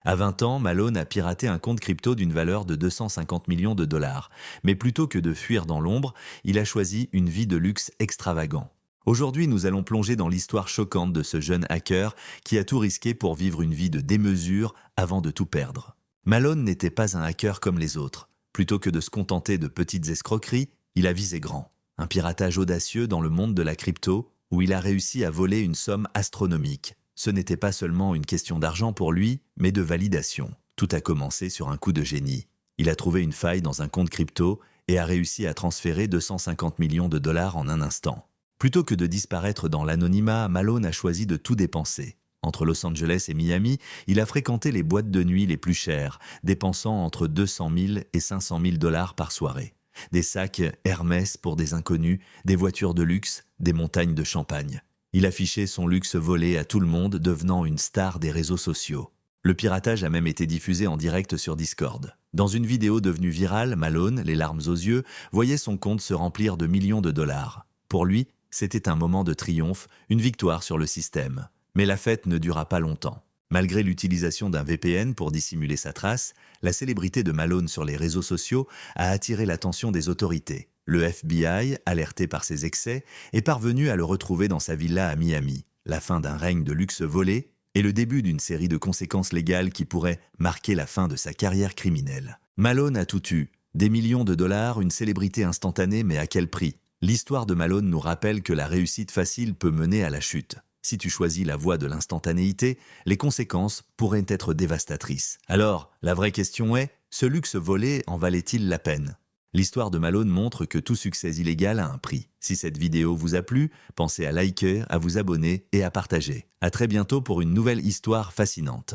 À 20 ans, Malone a piraté un compte crypto d'une valeur de 250 millions de dollars. Mais plutôt que de fuir dans l'ombre, il a choisi une vie de luxe extravagant. Aujourd'hui, nous allons plonger dans l'histoire choquante de ce jeune hacker qui a tout risqué pour vivre une vie de démesure avant de tout perdre. Malone n'était pas un hacker comme les autres. Plutôt que de se contenter de petites escroqueries, il a visé grand. Un piratage audacieux dans le monde de la crypto, où il a réussi à voler une somme astronomique. Ce n'était pas seulement une question d'argent pour lui, mais de validation. Tout a commencé sur un coup de génie. Il a trouvé une faille dans un compte crypto et a réussi à transférer 250 millions de dollars en un instant. Plutôt que de disparaître dans l'anonymat, Malone a choisi de tout dépenser. Entre Los Angeles et Miami, il a fréquenté les boîtes de nuit les plus chères, dépensant entre 200 000 et 500 000 dollars par soirée. Des sacs Hermès pour des inconnus, des voitures de luxe, des montagnes de champagne. Il affichait son luxe volé à tout le monde, devenant une star des réseaux sociaux. Le piratage a même été diffusé en direct sur Discord. Dans une vidéo devenue virale, Malone, les larmes aux yeux, voyait son compte se remplir de millions de dollars. Pour lui, c'était un moment de triomphe, une victoire sur le système. Mais la fête ne dura pas longtemps. Malgré l'utilisation d'un VPN pour dissimuler sa trace, la célébrité de Malone sur les réseaux sociaux a attiré l'attention des autorités. Le FBI, alerté par ses excès, est parvenu à le retrouver dans sa villa à Miami. La fin d'un règne de luxe volé et le début d'une série de conséquences légales qui pourraient marquer la fin de sa carrière criminelle. Malone a tout eu. Des millions de dollars, une célébrité instantanée, mais à quel prix? L'histoire de Malone nous rappelle que la réussite facile peut mener à la chute. Si tu choisis la voie de l'instantanéité, les conséquences pourraient être dévastatrices. Alors, la vraie question est, ce luxe volé en valait-il la peine? L'histoire de Malone montre que tout succès illégal a un prix. Si cette vidéo vous a plu, pensez à liker, à vous abonner et à partager. À très bientôt pour une nouvelle histoire fascinante.